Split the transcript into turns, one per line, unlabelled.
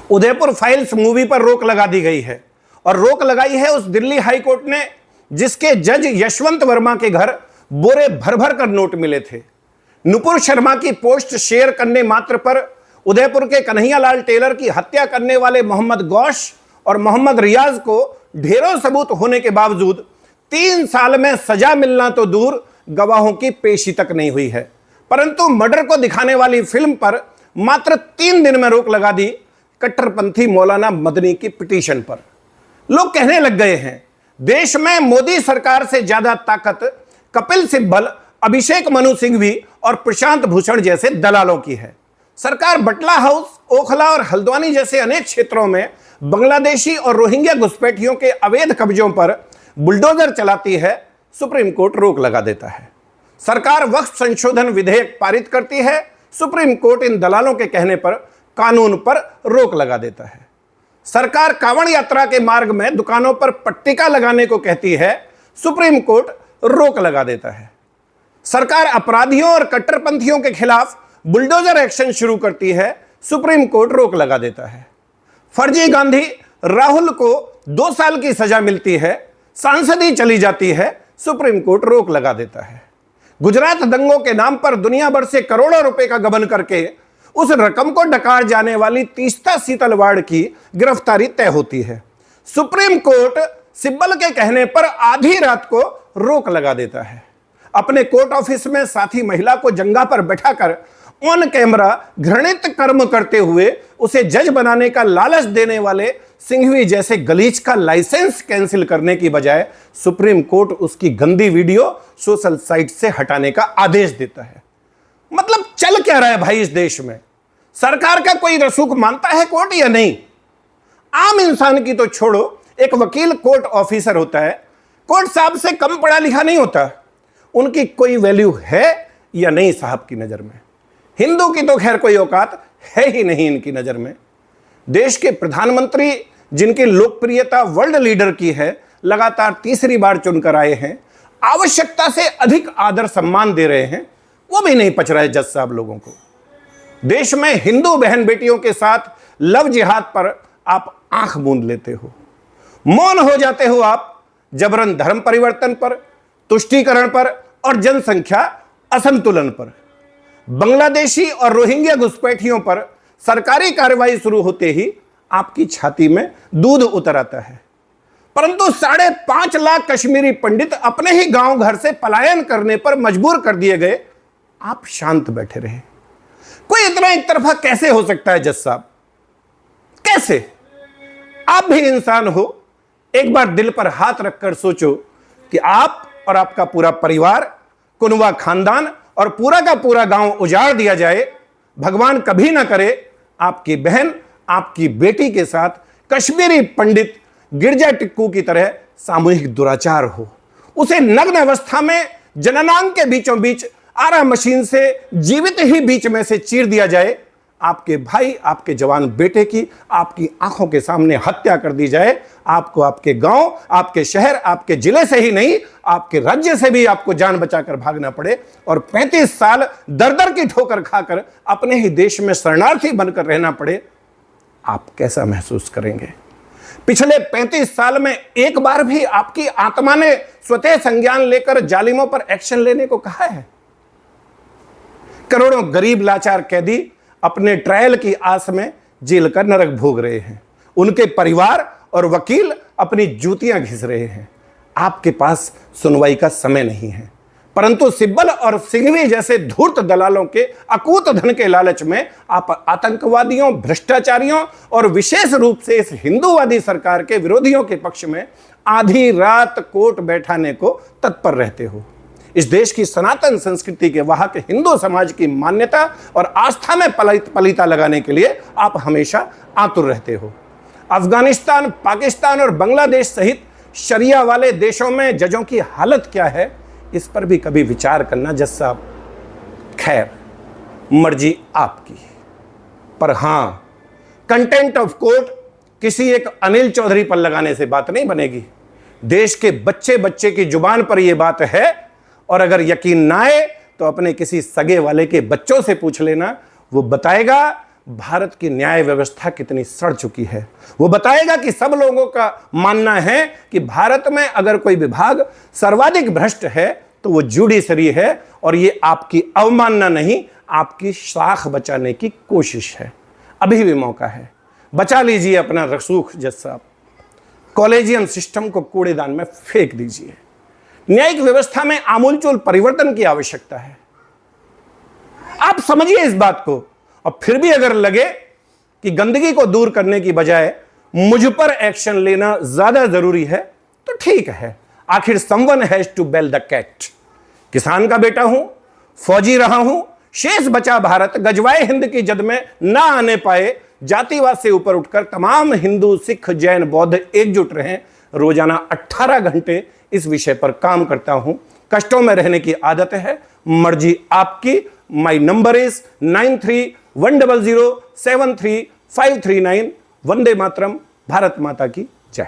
Udaipur files movie पर रोक लगा दी गई है और रोक लगाई है उस दिल्ली हाई कोर्ट ने जिसके जज यशवंत वर्मा के घर बोरे भर भर कर नोट मिले थे। नुपुर शर्मा की पोस्ट शेयर करने मात्र पर उदयपुर के कन्हैयालाल टेलर की हत्या करने वाले मोहम्मद गौश और मोहम्मद रियाज को ढेरों सबूत होने के बावजूद 3 साल में सजा मिलना तो दूर गवाहों की पेशी तक नहीं हुई है। परंतु मर्डर को दिखाने वाली फिल्म पर मात्र 3 दिन में रोक लगा दी कट्टरपंथी मौलाना मदनी की पिटीशन पर। लोग कहने लग गए हैं देश में मोदी सरकार से ज्यादा ताकत कपिल सिब्बल, अभिषेक मनु सिंघवी और प्रशांत भूषण जैसे दलालों की है। सरकार बटला हाउस, ओखला और हल्द्वानी जैसे अनेक क्षेत्रों में बांग्लादेशी और रोहिंग्या घुसपैठियों के अवैध कब्जों पर बुलडोजर चलाती है, सुप्रीम कोर्ट रोक लगा देता है। सरकार वक्फ संशोधन विधेयक पारित करती है, सुप्रीम कोर्ट इन दलालों के कहने पर कानून पर रोक लगा देता है। सरकार कांवड़ यात्रा के मार्ग में दुकानों पर पट्टिका लगाने को कहती है, सुप्रीम कोर्ट रोक लगा देता है। सरकार अपराधियों और कट्टरपंथियों के खिलाफ बुलडोजर एक्शन शुरू करती है, सुप्रीम कोर्ट रोक लगा देता है। फर्जी गांधी राहुल को 2 साल की सजा मिलती है, सांसदी चली जाती है, सुप्रीम कोर्ट रोक लगा देता है। गुजरात दंगों के नाम पर दुनिया भर से करोड़ों रुपए का गबन करके उस रकम को डकार जाने वाली तीस्ता सीतलवाड़ की गिरफ्तारी तय होती है। सुप्रीम कोर्ट सिब्बल के कहने पर आधी रात को रोक लगा देता है। अपने कोर्ट ऑफिस में साथी महिला को जंगा पर बैठाकर ऑन कैमरा घृणित कर्म करते हुए उसे जज बनाने का लालच देने वाले सिंघवी जैसे गलीच का लाइसेंस कैंसिल करने की बजाय सुप्रीम कोर्ट उसकी गंदी वीडियो सोशल साइट से हटाने का आदेश देता है। मतलब चल क्या रहा है भाई इस देश में? सरकार का कोई रसूख मानता है कोर्ट या नहीं? आम इंसान की तो छोड़ो, एक वकील कोर्ट ऑफिसर होता है, कोर्ट साहब से कम पढ़ा लिखा नहीं होता। उनकी कोई वैल्यू है या नहीं साहब की नजर में? हिंदू की तो खैर कोई औकात है ही नहीं इनकी नजर में। देश के प्रधानमंत्री जिनकी लोकप्रियता वर्ल्ड लीडर की है, लगातार तीसरी बार चुनकर आए हैं, आवश्यकता से अधिक आदर सम्मान दे रहे हैं, वो भी नहीं पच रहा है जज साहब लोगों को। देश में हिंदू बहन बेटियों के साथ लव जिहाद पर आप आंख मूंद लेते हो, मौन हो जाते हो आप जबरन धर्म परिवर्तन पर, तुष्टीकरण पर और जनसंख्या असंतुलन पर। बांग्लादेशी और रोहिंग्या घुसपैठियों पर सरकारी कार्रवाई शुरू होते ही आपकी छाती में दूध उतर आता है। परंतु 5.5 लाख कश्मीरी पंडित अपने ही गांव घर से पलायन करने पर मजबूर कर दिए गए, आप शांत बैठे रहे। कोई इतना एक तरफा कैसे हो सकता है जज साहब? कैसे? आप भी इंसान हो, एक बार दिल पर हाथ रखकर सोचो कि आप और आपका पूरा परिवार, कुनवा खानदान और पूरा का पूरा गांव उजाड़ दिया जाए, भगवान कभी ना करे आपकी बहन, आपकी बेटी के साथ कश्मीरी पंडित गिरजा टिक्कू की तरह सामूहिक दुराचार हो। उसे नग्न अवस्था में जननांग के बीचों बीच आरा मशीन से जीवित ही बीच में से चीर दिया जाए, आपके भाई, आपके जवान बेटे की आपकी आंखों के सामने हत्या कर दी जाए, आपको आपके गांव, आपके शहर, आपके जिले से ही नहीं, आपके राज्य से भी आपको जान बचाकर भागना पड़े और 35 साल दर दर की ठोकर खाकर अपने ही देश में शरणार्थी बनकर रहना पड़े, आप कैसा महसूस करेंगे? पिछले 35 साल में एक बार भी आपकी आत्मा ने स्वतः संज्ञान लेकर जालिमों पर एक्शन लेने को कहा है? करोड़ों गरीब लाचार कैदी अपने ट्रायल की आस में जेल का नरक भोग रहे हैं, उनके परिवार और वकील अपनी जूतियां घिस रहे हैं। आपके पास सुनवाई का समय नहीं है, परंतु सिब्बल और सिंघवी जैसे धूर्त दलालों के अकूत धन के लालच में आप आतंकवादियों, भ्रष्टाचारियों और विशेष रूप से इस हिंदूवादी सरकार के विरोधियों के पक्ष में आधी रात कोर्ट बैठाने को तत्पर रहते हो। इस देश की सनातन संस्कृति के वाहक हिंदू समाज की मान्यता और आस्था में पलीता लगाने के लिए आप हमेशा आतुर रहते हो। अफगानिस्तान, पाकिस्तान और बांग्लादेश सहित शरिया वाले देशों में जजों की हालत क्या है, इस पर भी कभी विचार करना जज साहब। खैर, मर्जी आपकी, पर हां, कंटेंट ऑफ कोर्ट किसी एक अनिल चौधरी पर लगाने से बात नहीं बनेगी। देश के बच्चे बच्चे की जुबान पर यह बात है, और अगर यकीन ना आए तो अपने किसी सगे वाले के बच्चों से पूछ लेना, वो बताएगा भारत की न्याय व्यवस्था कितनी सड़ चुकी है। वो बताएगा कि सब लोगों का मानना है कि भारत में अगर कोई विभाग सर्वाधिक भ्रष्ट है तो वो जुडिशरी है, और ये आपकी अवमानना नहीं, आपकी शाख बचाने की कोशिश है। अभी भी मौका है, बचा लीजिए अपना रसूख जज साहब। कॉलेजियम सिस्टम को कूड़ेदान में फेंक दीजिए। न्यायिक व्यवस्था में आमूलचूल परिवर्तन की आवश्यकता है। आप समझिए इस बात को, और फिर भी अगर लगे कि गंदगी को दूर करने की बजाय मुझ पर एक्शन लेना ज्यादा जरूरी है तो ठीक है। आखिर someone has to bell the cat. किसान का बेटा हूं, फौजी रहा हूं, शेष बचा भारत गजवाए हिंद की जद में ना आने पाए। जातिवाद से ऊपर उठकर तमाम हिंदू, सिख, जैन, बौद्ध एकजुट रहें। रोजाना 18 घंटे इस विषय पर काम करता हूं। कष्टों में रहने की आदत है, मर्जी आपकी। My number is 9310073539। Vande Mataram. Bharat माता की जय।